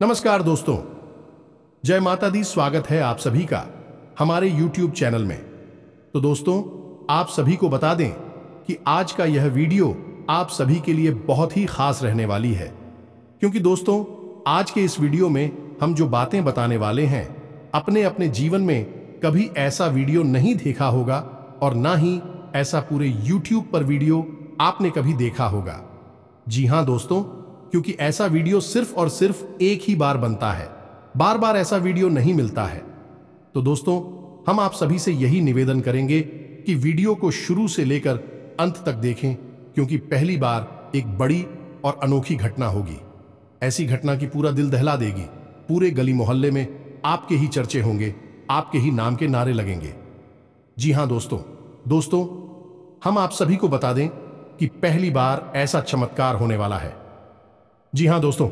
नमस्कार दोस्तों, जय माता दी। स्वागत है आप सभी का हमारे YouTube चैनल में। तो दोस्तों, आप सभी को बता दें कि आज का यह वीडियो आप सभी के लिए बहुत ही खास रहने वाली है, क्योंकि दोस्तों आज के इस वीडियो में हम जो बातें बताने वाले हैं, अपने अपने जीवन में कभी ऐसा वीडियो नहीं देखा होगा और ना ही ऐसा पूरे YouTube पर वीडियो आपने कभी देखा होगा। जी हाँ दोस्तों, क्योंकि ऐसा वीडियो सिर्फ और सिर्फ एक ही बार बनता है, बार बार ऐसा वीडियो नहीं मिलता है। तो दोस्तों, हम आप सभी से यही निवेदन करेंगे कि वीडियो को शुरू से लेकर अंत तक देखें, क्योंकि पहली बार एक बड़ी और अनोखी घटना होगी। ऐसी घटना की पूरा दिल दहला देगी। पूरे गली मोहल्ले में आपके ही चर्चे होंगे, आपके ही नाम के नारे लगेंगे। जी हाँ दोस्तों, हम आप सभी को बता दें कि पहली बार ऐसा चमत्कार होने वाला है। जी हाँ दोस्तों,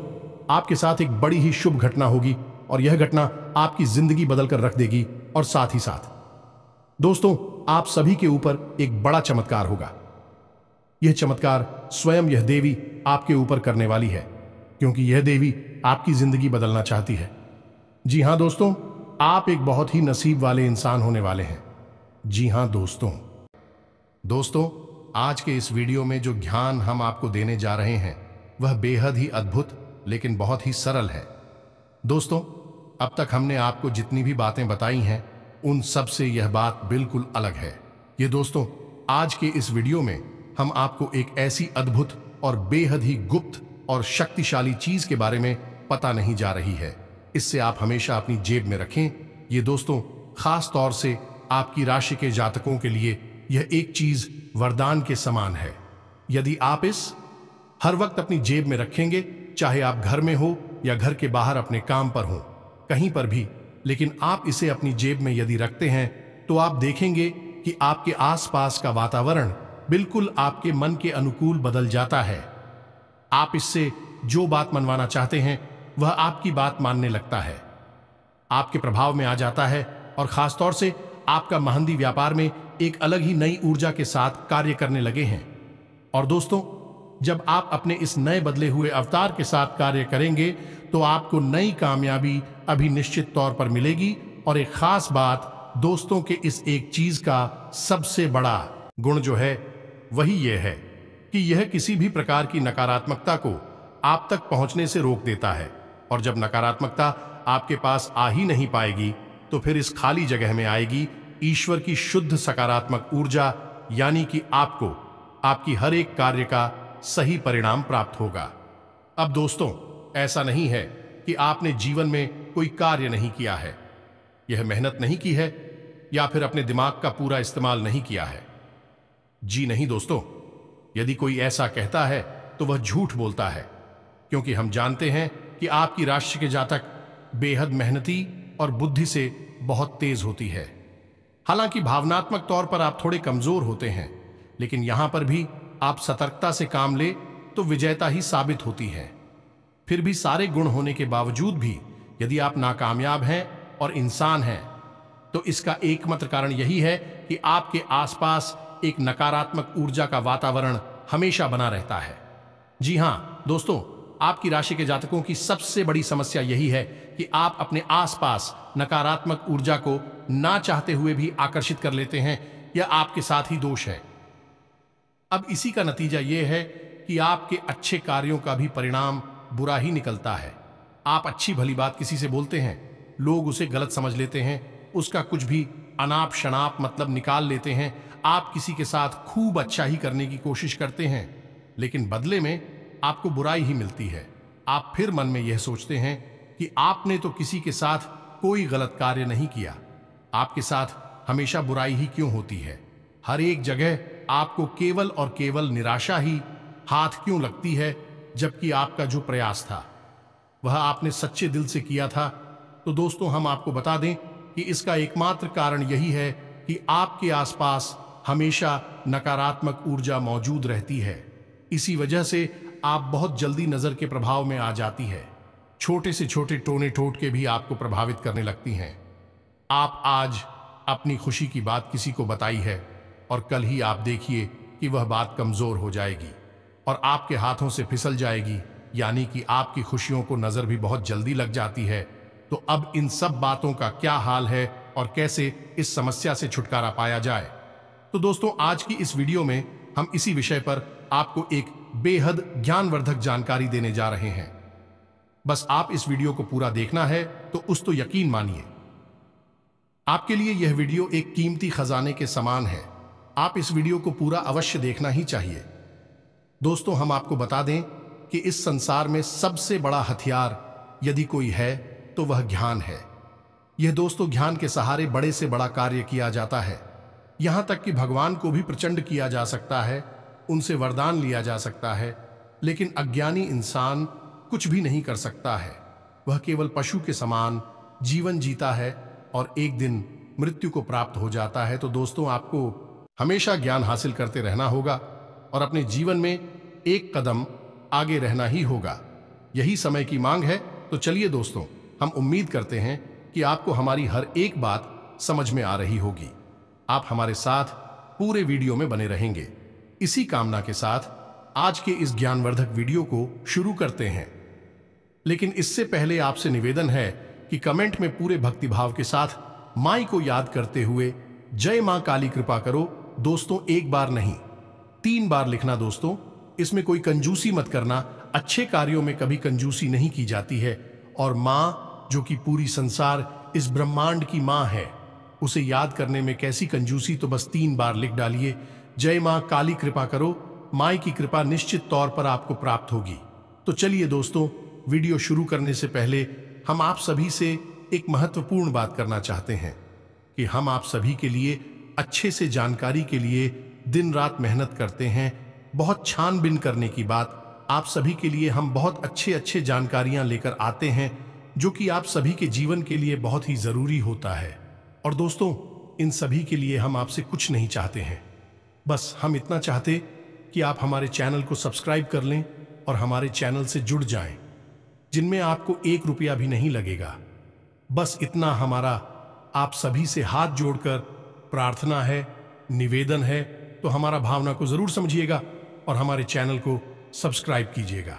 आपके साथ एक बड़ी ही शुभ घटना होगी और यह घटना आपकी जिंदगी बदल कर रख देगी। और साथ ही साथ दोस्तों, आप सभी के ऊपर एक बड़ा चमत्कार होगा। यह चमत्कार स्वयं यह देवी आपके ऊपर करने वाली है, क्योंकि यह देवी आपकी जिंदगी बदलना चाहती है। जी हाँ दोस्तों, आप एक बहुत ही नसीब वाले इंसान होने वाले हैं। जी हाँ दोस्तों, आज के इस वीडियो में जो ज्ञान हम आपको देने जा रहे हैं वह बेहद ही अद्भुत लेकिन बहुत ही सरल है। दोस्तों, अब तक हमने आपको जितनी भी बातें बताई हैं उन सब से यह बात बिल्कुल अलग है। ये दोस्तों, आज के इस वीडियो में हम आपको एक ऐसी अद्भुत और बेहद ही गुप्त और शक्तिशाली चीज के बारे में पता नहीं जा रही है। इससे आप हमेशा अपनी जेब में रखें। ये दोस्तों, खास तौर से आपकी राशि के जातकों के लिए यह एक चीज वरदान के समान है। यदि आप इस हर वक्त अपनी जेब में रखेंगे, चाहे आप घर में हो या घर के बाहर अपने काम पर हो, कहीं पर भी, लेकिन आप इसे अपनी जेब में यदि रखते हैं तो आप देखेंगे कि आपके आसपास का वातावरण बिल्कुल आपके मन के अनुकूल बदल जाता है। आप इससे जो बात मनवाना चाहते हैं वह आपकी बात मानने लगता है, आपके प्रभाव में आ जाता है और खासतौर से आपका महंदी व्यापार में एक अलग ही नई ऊर्जा के साथ कार्य करने लगे हैं। और दोस्तों, जब आप अपने इस नए बदले हुए अवतार के साथ कार्य करेंगे तो आपको नई कामयाबी अभी निश्चित तौर पर मिलेगी। और एक खास बात दोस्तों के इस एक चीज का सबसे बड़ा गुण जो है वही ये है कि यह किसी भी प्रकार की नकारात्मकता को आप तक पहुंचने से रोक देता है। और जब नकारात्मकता आपके पास आ ही नहीं पाएगी तो फिर इस खाली जगह में आएगी ईश्वर की शुद्ध सकारात्मक ऊर्जा, यानी कि आपको आपकी हर एक कार्य का सही परिणाम प्राप्त होगा। अब दोस्तों, ऐसा नहीं है कि आपने जीवन में कोई कार्य नहीं किया है, यह मेहनत नहीं की है या फिर अपने दिमाग का पूरा इस्तेमाल नहीं किया है। जी नहीं दोस्तों, यदि कोई ऐसा कहता है तो वह झूठ बोलता है, क्योंकि हम जानते हैं कि आपकी राशि के जातक बेहद मेहनती और बुद्धि से बहुत तेज होती है। हालांकि भावनात्मक तौर पर आप थोड़े कमजोर होते हैं, लेकिन यहां पर भी आप सतर्कता से काम ले तो विजेता ही साबित होती है। फिर भी सारे गुण होने के बावजूद भी यदि आप नाकामयाब हैं और इंसान हैं तो इसका एकमात्र कारण यही है कि आपके आसपास एक नकारात्मक ऊर्जा का वातावरण हमेशा बना रहता है। जी हां दोस्तों, आपकी राशि के जातकों की सबसे बड़ी समस्या यही है कि आप अपने आसपास नकारात्मक ऊर्जा को ना चाहते हुए भी आकर्षित कर लेते हैं। यह आपके साथ ही दोष है। अब इसी का नतीजा यह है कि आपके अच्छे कार्यों का भी परिणाम बुरा ही निकलता है। आप अच्छी भली बात किसी से बोलते हैं, लोग उसे गलत समझ लेते हैं, उसका कुछ भी अनाप शनाप मतलब निकाल लेते हैं। आप किसी के साथ खूब अच्छा ही करने की कोशिश करते हैं, लेकिन बदले में आपको बुराई ही मिलती है। आप फिर मन में यह सोचते हैं कि आपने तो किसी के साथ कोई गलत कार्य नहीं किया, आपके साथ हमेशा बुराई ही क्यों होती है। हर एक जगह आपको केवल और केवल निराशा ही हाथ क्यों लगती है, जबकि आपका जो प्रयास था वह आपने सच्चे दिल से किया था। तो दोस्तों, हम आपको बता दें कि इसका एकमात्र कारण यही है कि आपके आसपास हमेशा नकारात्मक ऊर्जा मौजूद रहती है। इसी वजह से आप बहुत जल्दी नजर के प्रभाव में आ जाती है। छोटे से छोटे टोने टोटके भी आपको प्रभावित करने लगती हैं। आप आज अपनी खुशी की बात किसी को बताई है और कल ही आप देखिए कि वह बात कमजोर हो जाएगी और आपके हाथों से फिसल जाएगी यानी कि आपकी खुशियों को नजर भी बहुत जल्दी लग जाती है। तो अब इन सब बातों का क्या हाल है और कैसे इस समस्या से छुटकारा पाया जाए, तो दोस्तों आज की इस वीडियो में हम इसी विषय पर आपको एक बेहद ज्ञानवर्धक जानकारी देने जा रहे हैं। बस आप इस वीडियो को पूरा देखना है तो यकीन मानिए आपके लिए यह वीडियो एक कीमती खजाने के समान है। आप इस वीडियो को पूरा अवश्य देखना ही चाहिए। दोस्तों हम आपको बता दें कि इस संसार में सबसे बड़ा हथियार यदि कोई है तो वह ज्ञान है। यह दोस्तों ज्ञान के सहारे बड़े से बड़ा कार्य किया जाता है। यहां तक कि भगवान को भी प्रचंड किया जा सकता है, उनसे वरदान लिया जा सकता है, लेकिन अज्ञानी इंसान कुछ भी नहीं कर सकता है। वह केवल पशु के समान जीवन जीता है और एक दिन मृत्यु को प्राप्त हो जाता है। तो दोस्तों आपको हमेशा ज्ञान हासिल करते रहना होगा और अपने जीवन में एक कदम आगे रहना ही होगा। यही समय की मांग है। तो चलिए दोस्तों, हम उम्मीद करते हैं कि आपको हमारी हर एक बात समझ में आ रही होगी। आप हमारे साथ पूरे वीडियो में बने रहेंगे। इसी कामना के साथ आज के इस ज्ञानवर्धक वीडियो को शुरू करते हैं। लेकिन इससे पहले आपसे निवेदन है कि कमेंट में पूरे भक्तिभाव के साथ माई को याद करते हुए जय मां काली कृपा करो दोस्तों, एक बार नहीं 3 बार लिखना दोस्तों। इसमें कोई कंजूसी मत करना। अच्छे कार्यों में कभी कंजूसी नहीं की जाती है और मां जो कि पूरी संसार इस ब्रह्मांड की मां है, उसे याद करने में कैसी कंजूसी। तो बस 3 बार लिख डालिए जय मां काली कृपा करो। माई की कृपा निश्चित तौर पर आपको प्राप्त होगी। तो चलिए दोस्तों, वीडियो शुरू करने से पहले हम आप सभी से एक महत्वपूर्ण बात करना चाहते हैं कि हम आप सभी के लिए अच्छे से जानकारी के लिए दिन रात मेहनत करते हैं। बहुत छानबीन करने की बात, आप सभी के लिए हम बहुत अच्छे जानकारियां लेकर आते हैं जो कि आप सभी के जीवन के लिए बहुत ही जरूरी होता है। और दोस्तों इन सभी के लिए हम आपसे कुछ नहीं चाहते हैं, बस हम इतना चाहते कि आप हमारे चैनल को सब्सक्राइब कर लें और हमारे चैनल से जुड़ जाएं, जिनमें आपको 1 रुपया भी नहीं लगेगा। बस इतना हमारा आप सभी से हाथ जोड़कर प्रार्थना है, निवेदन है। तो हमारा भावना को जरूर समझिएगा और हमारे चैनल को सब्सक्राइब कीजिएगा।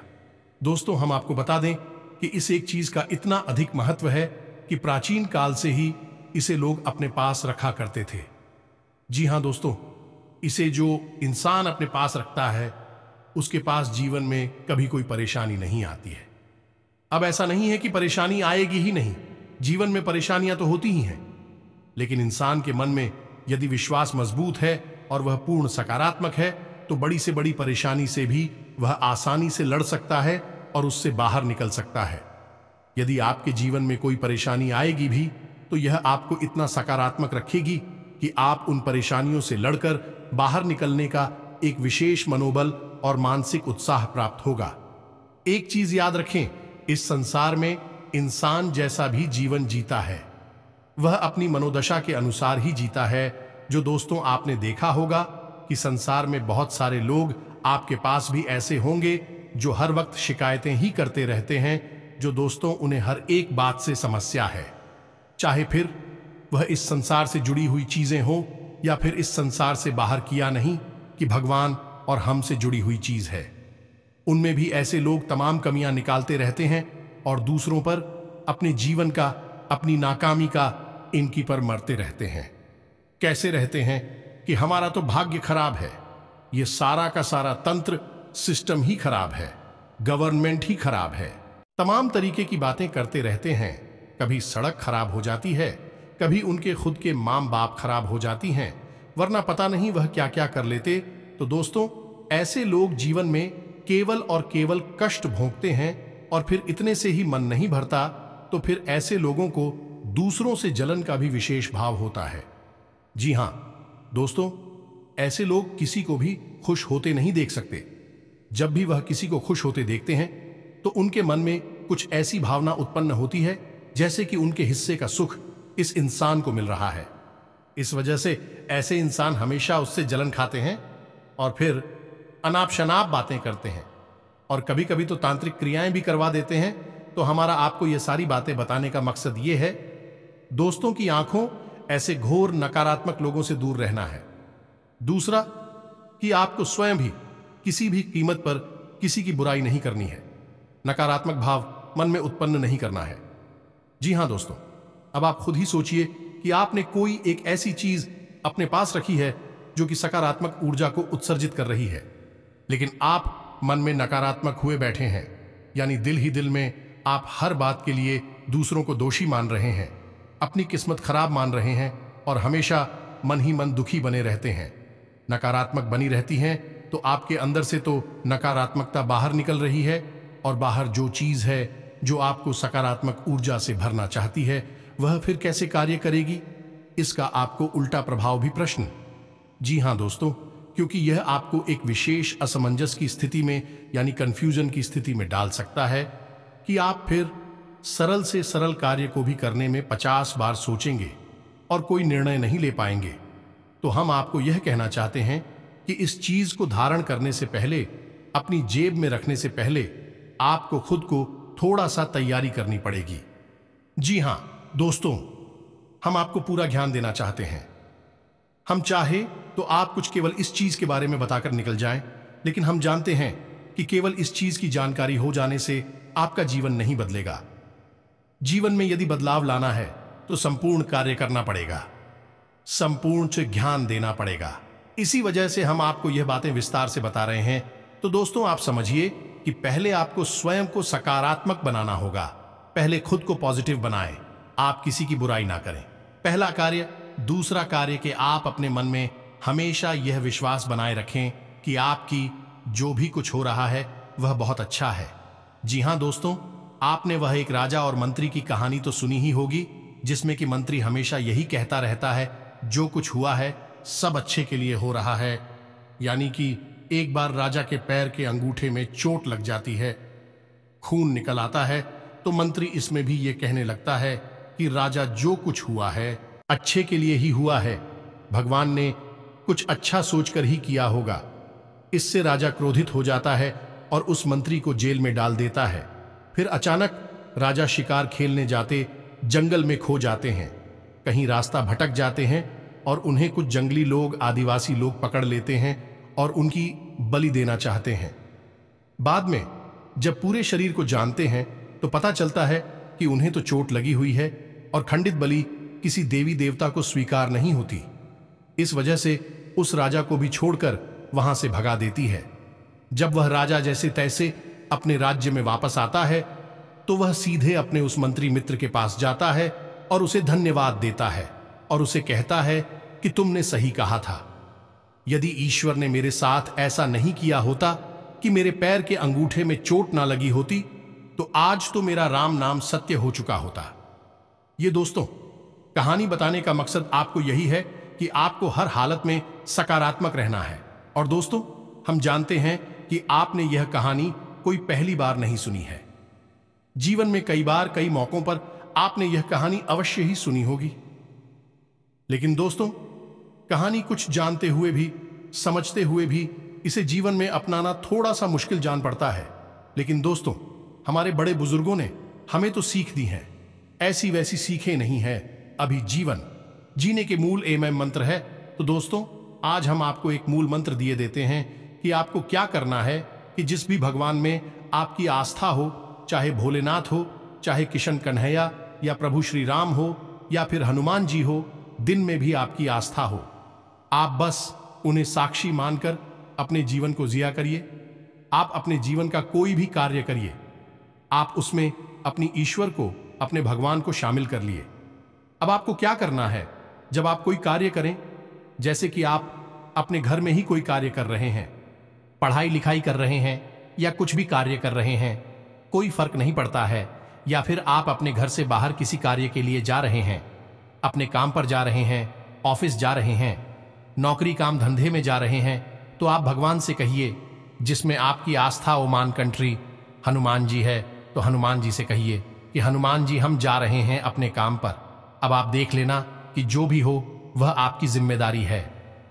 दोस्तों हम आपको बता दें कि इस एक चीज का इतना अधिक महत्व है कि प्राचीन काल से ही इसे लोग अपने पास रखा करते थे। जी हां दोस्तों, इसे जो इंसान अपने पास रखता है उसके पास जीवन में कभी कोई परेशानी नहीं आती है। अब ऐसा नहीं है कि परेशानी आएगी ही नहीं, जीवन में परेशानियां तो होती ही हैं, लेकिन इंसान के मन में यदि विश्वास मजबूत है और वह पूर्ण सकारात्मक है तो बड़ी से बड़ी परेशानी से भी वह आसानी से लड़ सकता है और उससे बाहर निकल सकता है। यदि आपके जीवन में कोई परेशानी आएगी भी तो यह आपको इतना सकारात्मक रखेगी कि आप उन परेशानियों से लड़कर बाहर निकलने का एक विशेष मनोबल और मानसिक उत्साह प्राप्त होगा। एक चीज याद रखें, इस संसार में इंसान जैसा भी जीवन जीता है वह अपनी मनोदशा के अनुसार ही जीता है। जो दोस्तों आपने देखा होगा कि संसार में बहुत सारे लोग, आपके पास भी ऐसे होंगे जो हर वक्त शिकायतें ही करते रहते हैं, जो दोस्तों उन्हें हर एक बात से समस्या है, चाहे फिर वह इस संसार से जुड़ी हुई चीजें हों या फिर इस संसार से बाहर किया नहीं कि भगवान और हमसे जुड़ी हुई चीज है। उनमें भी ऐसे लोग तमाम कमियां निकालते रहते हैं और दूसरों पर अपने जीवन का, अपनी नाकामी का इनकी पर मरते रहते हैं। कैसे रहते हैं कि हमारा तो भाग्य खराब है, ये सारा का सारा तंत्र सिस्टम ही खराब है, गवर्नमेंट ही खराब है। तमाम तरीके की बातें करते रहते हैं। कभी सड़क खराब हो जाती है, कभी उनके खुद के माँ बाप खराब हो जाती हैं, वरना पता नहीं वह क्या क्या कर लेते। तो दोस्तों ऐसे लोग जीवन में केवल और केवल कष्ट भोगते हैं और फिर इतने से ही मन नहीं भरता, तो फिर ऐसे लोगों को दूसरों से जलन का भी विशेष भाव होता है। जी हां दोस्तों, ऐसे लोग किसी को भी खुश होते नहीं देख सकते। जब भी वह किसी को खुश होते देखते हैं तो उनके मन में कुछ ऐसी भावना उत्पन्न होती है जैसे कि उनके हिस्से का सुख इस इंसान को मिल रहा है। इस वजह से ऐसे इंसान हमेशा उससे जलन खाते हैं और फिर अनाप शनाप बातें करते हैं और कभी कभी तो तांत्रिक क्रियाएं भी करवा देते हैं। तो हमारा आपको ये सारी बातें बताने का मकसद ये है, दोस्तों की आंखों ऐसे घोर नकारात्मक लोगों से दूर रहना है। दूसरा कि आपको स्वयं भी किसी भी कीमत पर किसी की बुराई नहीं करनी है। नकारात्मक भाव मन में उत्पन्न नहीं करना है। जी हां दोस्तों, अब आप खुद ही सोचिए कि आपने कोई एक ऐसी चीज अपने पास रखी है जो कि सकारात्मक ऊर्जा को उत्सर्जित कर रही है, लेकिन आप मन में नकारात्मक हुए बैठे हैं, यानी दिल ही दिल में आप हर बात के लिए दूसरों को दोषी मान रहे हैं, अपनी किस्मत खराब मान रहे हैं और हमेशा मन ही मन दुखी बने रहते हैं, नकारात्मक बनी रहती हैं, तो आपके अंदर से तो नकारात्मकता बाहर निकल रही है और बाहर जो चीज है जो आपको सकारात्मक ऊर्जा से भरना चाहती है वह फिर कैसे कार्य करेगी? इसका आपको उल्टा प्रभाव भी प्रश्न। जी हां दोस्तों, क्योंकि यह आपको एक विशेष असमंजस की स्थिति में यानी कंफ्यूजन की स्थिति में डाल सकता है कि आप फिर सरल से सरल कार्य को भी करने में 50 बार सोचेंगे और कोई निर्णय नहीं ले पाएंगे। तो हम आपको यह कहना चाहते हैं कि इस चीज को धारण करने से पहले, अपनी जेब में रखने से पहले आपको खुद को थोड़ा सा तैयारी करनी पड़ेगी। जी हां दोस्तों, हम आपको पूरा ज्ञान देना चाहते हैं। हम चाहे तो आप कुछ केवल इस चीज के बारे में बताकर निकल जाएं, लेकिन हम जानते हैं कि केवल इस चीज की जानकारी हो जाने से आपका जीवन नहीं बदलेगा। जीवन में यदि बदलाव लाना है तो संपूर्ण कार्य करना पड़ेगा, संपूर्ण से ज्ञान देना पड़ेगा। इसी वजह से हम आपको यह बातें विस्तार से बता रहे हैं। तो दोस्तों, आप समझिए कि पहले आपको स्वयं को सकारात्मक बनाना होगा। पहले खुद को पॉजिटिव बनाएं, आप किसी की बुराई ना करें, पहला कार्य। दूसरा कार्य कि आप अपने मन में हमेशा यह विश्वास बनाए रखें कि आपकी जो भी कुछ हो रहा है वह बहुत अच्छा है। जी हां दोस्तों, आपने वह एक राजा और मंत्री की कहानी तो सुनी ही होगी, जिसमें कि मंत्री हमेशा यही कहता रहता है जो कुछ हुआ है सब अच्छे के लिए हो रहा है। यानी कि एक बार राजा के पैर के अंगूठे में चोट लग जाती है, खून निकल आता है, तो मंत्री इसमें भी ये कहने लगता है कि राजा जो कुछ हुआ है अच्छे के लिए ही हुआ है, भगवान ने कुछ अच्छा सोचकर ही किया होगा। इससे राजा क्रोधित हो जाता है और उस मंत्री को जेल में डाल देता है। फिर अचानक राजा शिकार खेलने जाते जंगल में खो जाते हैं, कहीं रास्ता भटक जाते हैं और उन्हें कुछ जंगली लोग, आदिवासी लोग पकड़ लेते हैं और उनकी बलि देना चाहते हैं। बाद में जब पूरे शरीर को जानते हैं तो पता चलता है कि उन्हें तो चोट लगी हुई है और खंडित बलि किसी देवी देवता को स्वीकार नहीं होती। इस वजह से उस राजा को भी छोड़कर वहां से भगा देती है। जब वह राजा जैसे तैसे अपने राज्य में वापस आता है तो वह सीधे अपने उस मंत्री मित्र के पास जाता है और उसे धन्यवाद देता है और उसे कहता है कि तुमने सही कहा था। यदि ईश्वर ने मेरे साथ ऐसा नहीं किया होता कि मेरे पैर के अंगूठे में चोट ना लगी होती, तो आज तो मेरा राम नाम सत्य हो चुका होता। ये दोस्तों, कहानी बताने का मकसद आपको यही है कि आपको हर हालत में सकारात्मक रहना है। और दोस्तों, हम जानते हैं कि आपने यह कहानी कोई पहली बार नहीं सुनी है। जीवन में कई बार, कई मौकों पर आपने यह कहानी अवश्य ही सुनी होगी। लेकिन दोस्तों, कहानी कुछ जानते हुए भी, समझते हुए भी इसे जीवन में अपनाना थोड़ा सा मुश्किल जान पड़ता है। लेकिन दोस्तों, हमारे बड़े बुजुर्गों ने हमें तो सीख दी है, ऐसी वैसी सीखें नहीं है। अभी जीवन जीने के मूल एमएम मंत्र है। तो दोस्तों, आज हम आपको एक मूल मंत्र दिए देते हैं कि आपको क्या करना है कि जिस भी भगवान में आपकी आस्था हो, चाहे भोलेनाथ हो, चाहे किशन कन्हैया या प्रभु श्री राम हो या फिर हनुमान जी हो, दिन में भी आपकी आस्था हो, आप बस उन्हें साक्षी मानकर अपने जीवन को जिया करिए। आप अपने जीवन का कोई भी कार्य करिए, आप उसमें अपनी ईश्वर को, अपने भगवान को शामिल कर लिए। अब आपको क्या करना है, जब आप कोई कार्य करें, जैसे कि आप अपने घर में ही कोई कार्य कर रहे हैं, पढ़ाई लिखाई कर रहे हैं या कुछ भी कार्य कर रहे हैं, कोई फर्क नहीं पड़ता है, या फिर आप अपने घर से बाहर किसी कार्य के लिए जा रहे हैं, अपने काम पर जा रहे हैं, ऑफिस जा रहे हैं, नौकरी काम धंधे में जा रहे हैं, तो आप भगवान से कहिए, जिसमें आपकी आस्था ओमान कंट्री हनुमान जी है, तो हनुमान जी से कहिए कि हनुमान जी, हम जा रहे हैं अपने काम पर। अब आप देख लेना कि जो भी हो वह आपकी जिम्मेदारी है।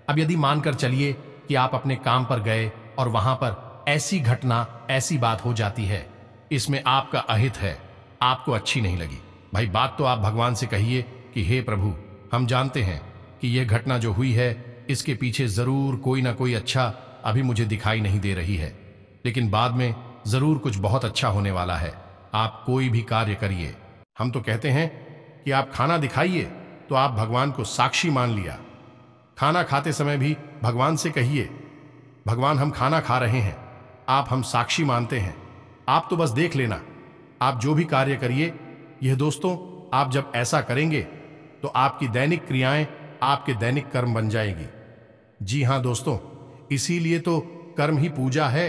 अब यदि मानकर चलिए कि आप अपने काम पर गए और वहां पर ऐसी घटना, ऐसी बात हो जाती है, इसमें आपका अहित है, आपको अच्छी नहीं लगी, भाई बात तो आप भगवान से कहिए कि हे प्रभु, हम जानते हैं कि यह घटना जो हुई है इसके पीछे जरूर कोई ना कोई अच्छा अभी मुझे दिखाई नहीं दे रही है, लेकिन बाद में जरूर कुछ बहुत अच्छा होने वाला है। आप कोई भी कार्य करिए। हम तो कहते हैं कि आप खाना दिखाइए तो आप भगवान को साक्षी मान लिया। खाना खाते समय भी भगवान से कहिए, भगवान हम खाना खा रहे हैं, आप हम साक्षी मानते हैं, आप तो बस देख लेना। आप जो भी कार्य करिए, यह दोस्तों आप जब ऐसा करेंगे तो आपकी दैनिक क्रियाएं आपके दैनिक कर्म बन जाएगी। जी हां दोस्तों, इसीलिए तो कर्म ही पूजा है,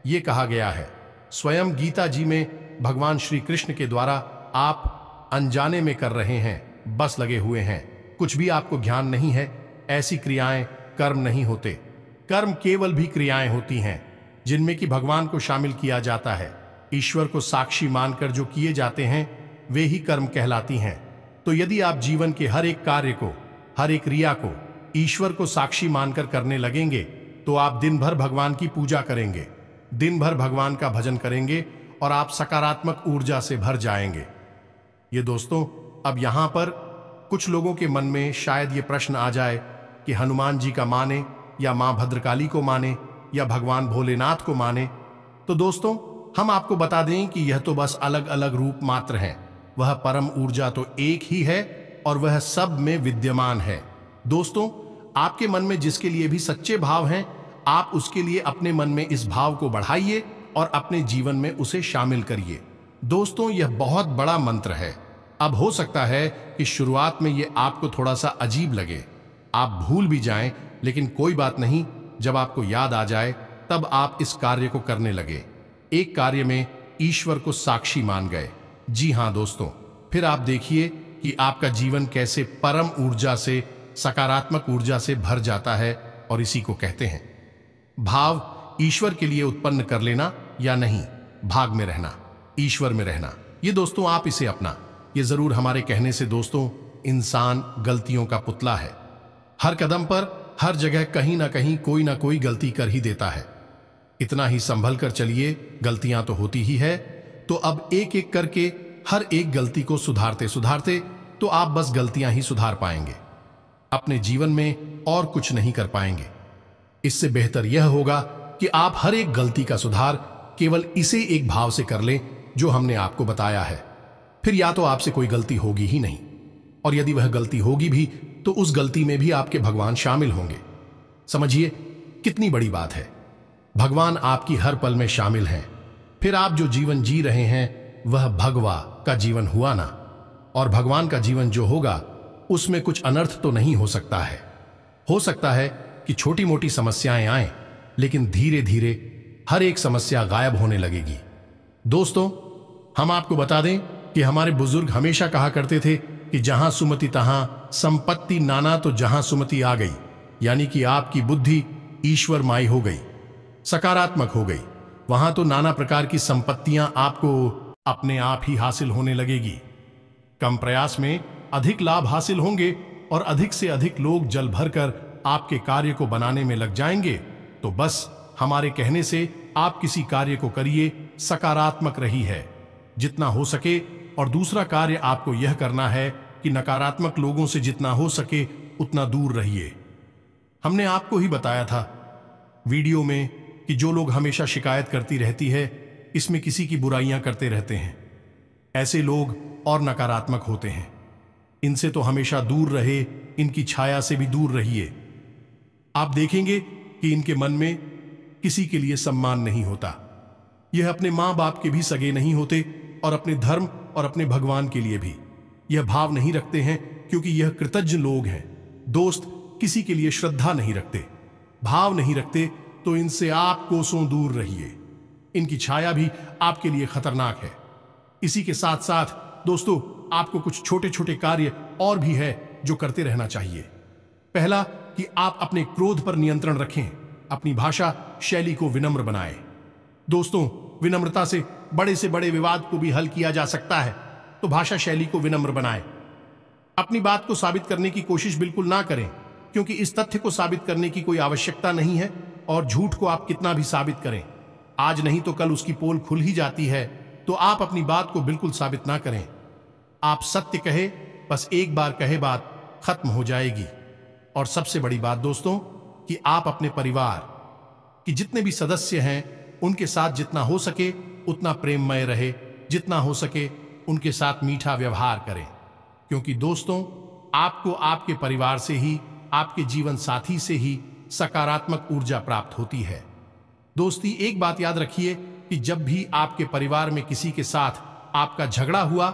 ये कहा गया है। स्वयं गीता जी में भगवान श्री कृष्ण के द्वारा आप अनजाने में कर रहे हैं, बस लगे हुए हैं, कुछ भी आपको ज्ञान नहीं है। ऐसी क्रियाएं कर्म नहीं होते। कर्म केवल भी क्रियाएं होती हैं जिनमें कि भगवान को शामिल किया जाता है। ईश्वर को साक्षी मानकर जो किए जाते हैं वे ही कर्म कहलाती हैं। तो यदि आप जीवन के हर एक कार्य को, हर एक क्रिया को ईश्वर को साक्षी मानकर करने लगेंगे तो आप दिन भर भगवान की पूजा करेंगे, दिन भर भगवान का भजन करेंगे और आप सकारात्मक ऊर्जा से भर जाएंगे। ये दोस्तों, अब यहां पर कुछ लोगों के मन में शायद ये प्रश्न आ जाए कि हनुमान जी का माने या मां भद्रकाली को माने या भगवान भोलेनाथ को माने। तो दोस्तों, हम आपको बता दें कि यह तो बस अलग अलग रूप मात्र हैं। वह परम ऊर्जा तो एक ही है और वह सब में विद्यमान है। दोस्तों, आपके मन में जिसके लिए भी सच्चे भाव हैं, आप उसके लिए अपने मन में इस भाव को बढ़ाइए और अपने जीवन में उसे शामिल करिए। दोस्तों, यह बहुत बड़ा मंत्र है। अब हो सकता है कि शुरुआत में यह आपको थोड़ा सा अजीब लगे, आप भूल भी जाएं, लेकिन कोई बात नहीं, जब आपको याद आ जाए तब आप इस कार्य को करने लगे। एक कार्य में ईश्वर को साक्षी मान गए। जी हां दोस्तों, फिर आप देखिए कि आपका जीवन कैसे परम ऊर्जा से, सकारात्मक ऊर्जा से भर जाता है। और इसी को कहते हैं भाव। ईश्वर के लिए उत्पन्न कर लेना या नहीं, भाग में रहना, ईश्वर में रहना। ये दोस्तों आप इसे अपना। ये जरूर हमारे कहने से दोस्तों, इंसान गलतियों का पुतला है। हर कदम पर, हर जगह कहीं ना कोई गलती कर ही देता है। इतना ही संभल कर चलिए, गलतियां तो होती ही है। तो अब एक एक करके हर एक गलती को सुधारते सुधारते तो आप बस गलतियां ही सुधार पाएंगे, अपने जीवन में और कुछ नहीं कर पाएंगे। इससे बेहतर यह होगा कि आप हर एक गलती का सुधार केवल इसे एक भाव से कर लें जो हमने आपको बताया है। फिर या तो आपसे कोई गलती होगी ही नहीं, और यदि वह गलती होगी भी तो उस गलती में भी आपके भगवान शामिल होंगे। समझिए कितनी बड़ी बात है। भगवान आपकी हर पल में शामिल हैं। फिर आप जो जीवन जी रहे हैं वह भगवा का जीवन हुआ ना। और भगवान का जीवन जो होगा उसमें कुछ अनर्थ तो नहीं हो सकता है। हो सकता है कि छोटी मोटी समस्याएं आएं, लेकिन धीरे धीरे हर एक समस्या गायब होने लगेगी। दोस्तों, हम आपको बता दें कि हमारे बुजुर्ग हमेशा कहा करते थे कि जहां सुमति तहां संपत्ति नाना, तो जहां सुमति आ गई, यानी कि आपकी बुद्धि ईश्वर माई हो गई, सकारात्मक हो गई, वहां तो नाना प्रकार की संपत्तियां आपको अपने आप ही हासिल होने लगेगी। कम प्रयास में अधिक लाभ हासिल होंगे और अधिक से अधिक लोग जल भरकर आपके कार्य को बनाने में लग जाएंगे। तो बस हमारे कहने से आप किसी कार्य को करिए, सकारात्मक रही है जितना हो सके। और दूसरा कार्य आपको यह करना है कि नकारात्मक लोगों से जितना हो सके उतना दूर रहिए। हमने आपको ही बताया था वीडियो में कि जो लोग हमेशा शिकायत करती रहती है, इसमें किसी की बुराइयां करते रहते हैं, ऐसे लोग और नकारात्मक होते हैं। इनसे तो हमेशा दूर रहे, इनकी छाया से भी दूर रहिए। आप देखेंगे कि इनके मन में किसी के लिए सम्मान नहीं होता। यह अपने मां बाप के भी सगे नहीं होते और अपने धर्म और अपने भगवान के लिए भी यह भाव नहीं रखते हैं, क्योंकि यह कृतज्ञ लोग हैं। दोस्त किसी के लिए श्रद्धा नहीं रखते, भाव नहीं रखते, तो इनसे आप कोसों दूर रहिए। इनकी छाया भी आपके लिए खतरनाक है। इसी के साथ साथ दोस्तों, आपको कुछ छोटे छोटे कार्य और भी है जो करते रहना चाहिए। पहला कि आप अपने क्रोध पर नियंत्रण रखें, अपनी भाषा शैली को विनम्र बनाएं। दोस्तों, विनम्रता से बड़े विवाद को भी हल किया जा सकता है, तो भाषा शैली को विनम्र बनाएं। अपनी बात को साबित करने की कोशिश बिल्कुल ना करें, क्योंकि इस तथ्य को साबित करने की कोई आवश्यकता नहीं है। और झूठ को आप कितना भी साबित करें, आज नहीं तो कल उसकी पोल खुल ही जाती है। तो आप अपनी बात को बिल्कुल साबित ना करें। आप सत्य कहे, बस एक बार कहे बात खत्म हो जाएगी। और सबसे बड़ी बात दोस्तों, कि आप अपने परिवार कि जितने भी सदस्य हैं उनके साथ जितना हो सके उतना प्रेममय रहे, जितना हो सके उनके साथ मीठा व्यवहार करें, क्योंकि दोस्तों आपको आपके परिवार से ही, आपके जीवन साथी से ही सकारात्मक ऊर्जा प्राप्त होती है। दोस्ती, एक बात याद रखिए कि जब भी आपके परिवार में किसी के साथ आपका झगड़ा हुआ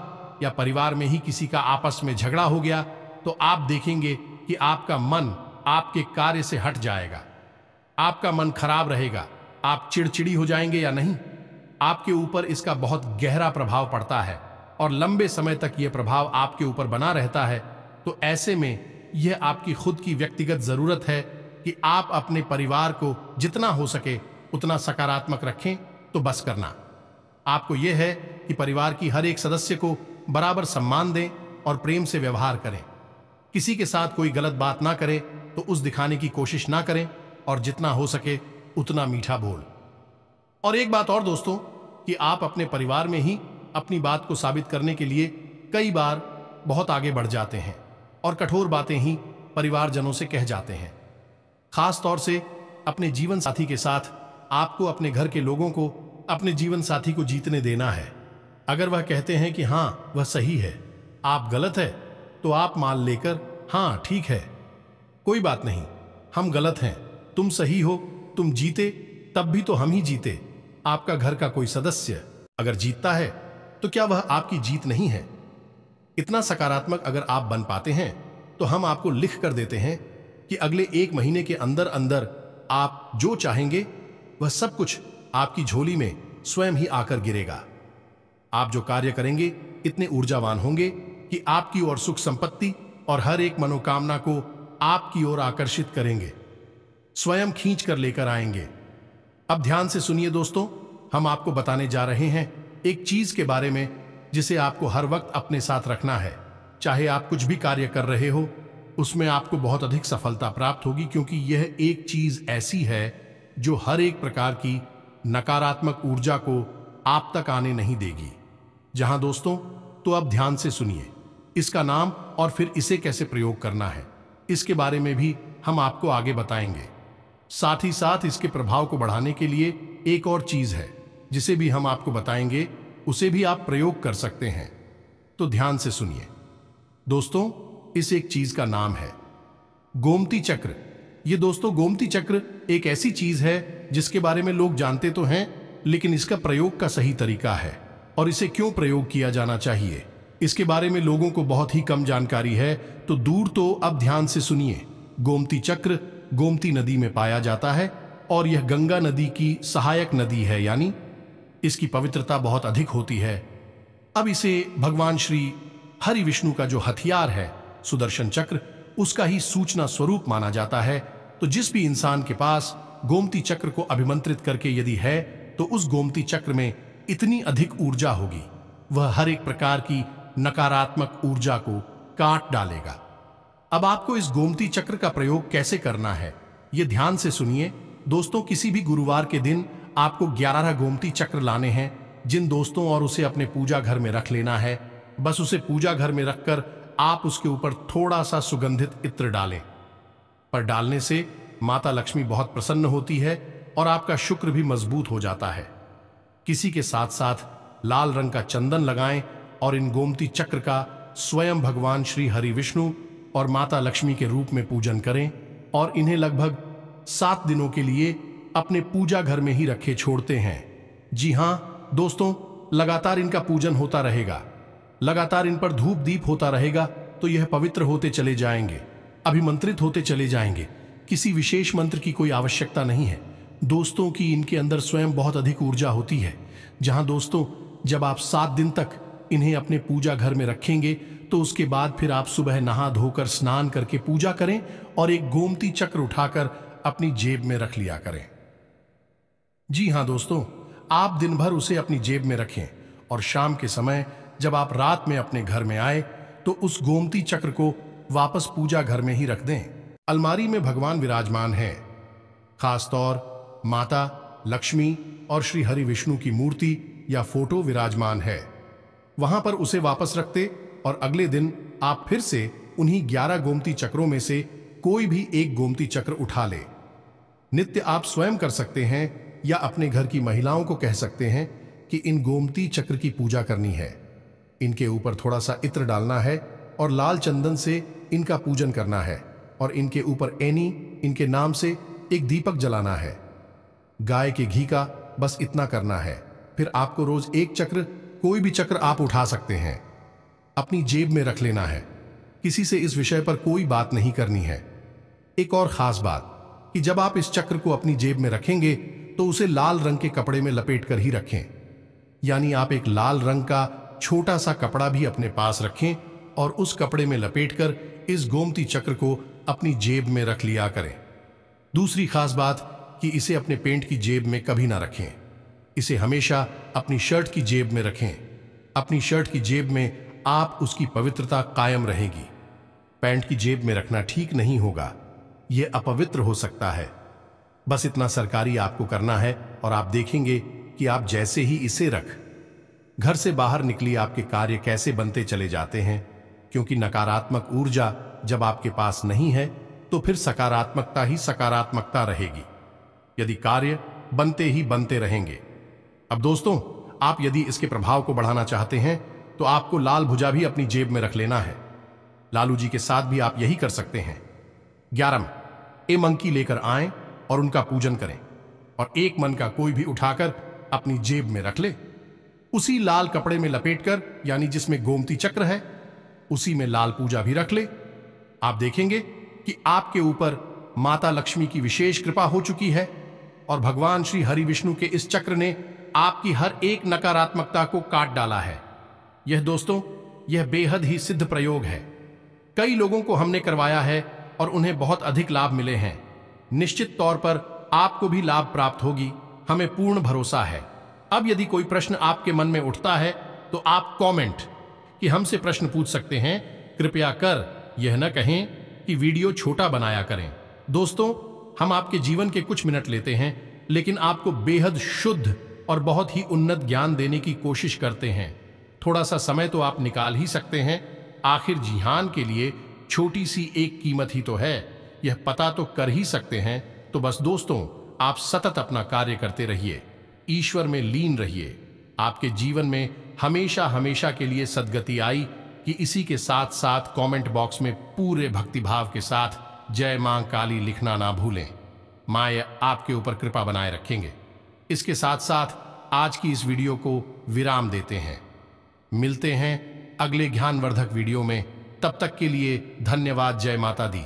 या परिवार में ही किसी का आपस में झगड़ा हो गया, तो आप देखेंगे कि आपका मन आपके कार्य से हट जाएगा, आपका मन खराब रहेगा, आप चिड़चिड़ी हो जाएंगे या नहीं। आपके ऊपर इसका बहुत गहरा प्रभाव पड़ता है और लंबे समय तक यह प्रभाव आपके ऊपर बना रहता है। तो ऐसे में यह आपकी खुद की व्यक्तिगत जरूरत है कि आप अपने परिवार को जितना हो सके उतना सकारात्मक रखें। तो बस करना आपको यह है कि परिवार की हर एक सदस्य को बराबर सम्मान दें और प्रेम से व्यवहार करें। किसी के साथ कोई गलत बात ना करें तो उस दिखाने की कोशिश ना करें और जितना हो सके उतना मीठा बोल। और एक बात और दोस्तों, कि आप अपने परिवार में ही अपनी बात को साबित करने के लिए कई बार बहुत आगे बढ़ जाते हैं और कठोर बातें ही परिवारजनों से कह जाते हैं। खास तौर से अपने जीवन साथी के साथ आपको अपने घर के लोगों को अपने जीवन साथी को जीतने देना है। अगर वह कहते हैं कि हाँ वह सही है, आप गलत है, तो आप मान लेकर हाँ ठीक है, कोई बात नहीं, हम गलत हैं, तुम सही हो, तुम जीते तब भी तो हम ही जीते। आपका घर का कोई सदस्य अगर जीतता है तो क्या वह आपकी जीत नहीं है? इतना सकारात्मक अगर आप बन पाते हैं तो हम आपको लिख कर देते हैं कि अगले 1 महीने के अंदर अंदर आप जो चाहेंगे वह सब कुछ आपकी झोली में स्वयं ही आकर गिरेगा। आप जो कार्य करेंगे इतने ऊर्जावान होंगे कि आपकी ओर सुख संपत्ति और हर एक मनोकामना को आपकी ओर आकर्षित करेंगे, स्वयं खींच कर लेकर आएंगे। अब ध्यान से सुनिए दोस्तों, हम आपको बताने जा रहे हैं एक चीज के बारे में जिसे आपको हर वक्त अपने साथ रखना है। चाहे आप कुछ भी कार्य कर रहे हो, उसमें आपको बहुत अधिक सफलता प्राप्त होगी, क्योंकि यह एक चीज ऐसी है जो हर एक प्रकार की नकारात्मक ऊर्जा को आप तक आने नहीं देगी। जहां दोस्तों, तो अब ध्यान से सुनिए, इसका नाम और फिर इसे कैसे प्रयोग करना है इसके बारे में भी हम आपको आगे बताएंगे। साथ ही साथ इसके प्रभाव को बढ़ाने के लिए एक और चीज है जिसे भी हम आपको बताएंगे, उसे भी आप प्रयोग कर सकते हैं। तो ध्यान से सुनिए दोस्तों, इस एक चीज का नाम है गोमती चक्र। ये दोस्तों, गोमती चक्र एक ऐसी चीज है जिसके बारे में लोग जानते तो हैं, लेकिन इसका प्रयोग का सही तरीका है और इसे क्यों प्रयोग किया जाना चाहिए इसके बारे में लोगों को बहुत ही कम जानकारी है। तो दूर तो अब ध्यान से सुनिए। गोमती चक्र गोमती नदी में पाया जाता है और यह गंगा नदी की सहायक नदी है, यानी इसकी पवित्रता बहुत अधिक होती है। अब इसे भगवान श्री हरि विष्णु का जो हथियार है सुदर्शन चक्र, उसका ही सूचना स्वरूप माना जाता है। तो जिस भी इंसान के पास गोमती चक्र को अभिमंत्रित करके यदि है, तो उस गोमती चक्र में इतनी अधिक ऊर्जा होगी, वह हर एक प्रकार की नकारात्मक ऊर्जा को काट डालेगा। अब आपको इस गोमती चक्र का प्रयोग कैसे करना है, यह ध्यान से सुनिए दोस्तों। किसी भी गुरुवार के दिन आपको 11 गोमती चक्र लाने हैं जिन दोस्तों, और उसे अपने पूजा घर में रख लेना है। बस उसे पूजा घर में रखकर आप उसके ऊपर थोड़ा सा सुगंधित इत्र डालें। पर डालने से माता लक्ष्मी बहुत प्रसन्न होती है और आपका शुक्र भी मजबूत हो जाता है। किसी के साथ साथ लाल रंग का चंदन लगाएं और इन गोमती चक्र का स्वयं भगवान श्री हरि विष्णु और माता लक्ष्मी के रूप में पूजन करें और इन्हें लगभग 7 दिनों के लिए अपने पूजा घर में ही रखे छोड़ते हैं। जी हां दोस्तों, लगातार इनका पूजन होता रहेगा, लगातार इन पर धूप दीप होता रहेगा, तो यह पवित्र होते चले जाएंगे, अभिमंत्रित होते चले जाएंगे। किसी विशेष मंत्र की कोई आवश्यकता नहीं है दोस्तों, की इनके अंदर स्वयं बहुत अधिक ऊर्जा होती है। जहां दोस्तों, जब आप 7 दिन तक इन्हें अपने पूजा घर में रखेंगे, तो उसके बाद फिर आप सुबह नहा धोकर स्नान करके पूजा करें और एक गोमती चक्र उठाकर अपनी जेब में रख लिया करें। जी हां दोस्तों, आप दिन भर उसे अपनी जेब में रखें और शाम के समय जब आप रात में अपने घर में आए, तो उस गोमती चक्र को वापस पूजा घर में ही रख दें। अलमारी में भगवान विराजमान हैं, खासतौर माता लक्ष्मी और श्री हरि विष्णु की मूर्ति या फोटो विराजमान है, वहां पर उसे वापस रखते और अगले दिन आप फिर से उन्हीं 11 गोमती चक्रों में से कोई भी एक गोमती चक्र उठा ले। नित्य आप स्वयं कर सकते हैं या अपने घर की महिलाओं को कह सकते हैं कि इन गोमती चक्र की पूजा करनी है। इनके ऊपर थोड़ा सा इत्र डालना है और लाल चंदन से इनका पूजन करना है और इनके ऊपर एनी, इनके नाम से एक दीपक जलाना है। गाय के घी का बस इतना करना है। फिर आपको रोज एक चक्र, कोई भी चक्र आप उठा सकते हैं, अपनी जेब में रख लेना है। किसी से इस विषय पर कोई बात नहीं करनी है। एक और खास बात कि जब आप इस चक्र को अपनी जेब में रखेंगे तो उसे लाल रंग के कपड़े में लपेट कर ही रखें। यानी आप एक लाल रंग का छोटा सा कपड़ा भी अपने पास रखें और उस कपड़े में लपेटकर इस गोमती चक्र को अपनी जेब में रख लिया करें। दूसरी खास बात कि इसे अपने पेंट की जेब में कभी ना रखें। इसे हमेशा अपनी शर्ट की जेब में रखें। अपनी शर्ट की जेब में आप उसकी पवित्रता कायम रहेगी। पैंट की जेब में रखना ठीक नहीं होगा, यह अपवित्र हो सकता है। बस इतना सरकारी आपको करना है और आप देखेंगे कि आप जैसे ही इसे रख घर से बाहर निकली, आपके कार्य कैसे बनते चले जाते हैं। क्योंकि नकारात्मक ऊर्जा जब आपके पास नहीं है तो फिर सकारात्मकता ही सकारात्मकता रहेगी। यदि कार्य बनते ही बनते रहेंगे। अब दोस्तों, आप यदि इसके प्रभाव को बढ़ाना चाहते हैं तो आपको लाल भुजा भी अपनी जेब में रख लेना है। लालू जी के साथ भी आप यही कर सकते हैं। 11 ए मंकी लेकर आएं और उनका पूजन करें और एक मन का कोई भी उठाकर अपनी जेब में रख ले। उसी लाल कपड़े में लपेटकर, यानी जिसमें गोमती चक्र है, उसी में लाल पूजा भी रख ले। आप देखेंगे कि आपके ऊपर माता लक्ष्मी की विशेष कृपा हो चुकी है और भगवान श्री हरि विष्णु के इस चक्र ने आपकी हर एक नकारात्मकता को काट डाला है। यह दोस्तों, यह बेहद ही सिद्ध प्रयोग है। कई लोगों को हमने करवाया है और उन्हें बहुत अधिक लाभ मिले हैं। निश्चित तौर पर आपको भी लाभ प्राप्त होगी, हमें पूर्ण भरोसा है। अब यदि कोई प्रश्न आपके मन में उठता है तो आप कमेंट कि हमसे प्रश्न पूछ सकते हैं। कृपया कर यह न कहें कि वीडियो छोटा बनाया करें। दोस्तों, हम आपके जीवन के कुछ मिनट लेते हैं, लेकिन आपको बेहद शुद्ध और बहुत ही उन्नत ज्ञान देने की कोशिश करते हैं। थोड़ा सा समय तो आप निकाल ही सकते हैं। आखिर जिहान के लिए छोटी सी एक कीमत ही तो है, यह पता तो कर ही सकते हैं। तो बस दोस्तों, आप सतत अपना कार्य करते रहिए, ईश्वर में लीन रहिए। आपके जीवन में हमेशा हमेशा के लिए सद्गति आई कि इसी के साथ साथ कमेंट बॉक्स में पूरे भक्तिभाव के साथ जय मां काली लिखना ना भूलें। मां आपके ऊपर कृपा बनाए रखेंगे। इसके साथ साथ आज की इस वीडियो को विराम देते हैं। मिलते हैं अगले ज्ञानवर्धक वीडियो में। तब तक के लिए धन्यवाद। जय माता दी।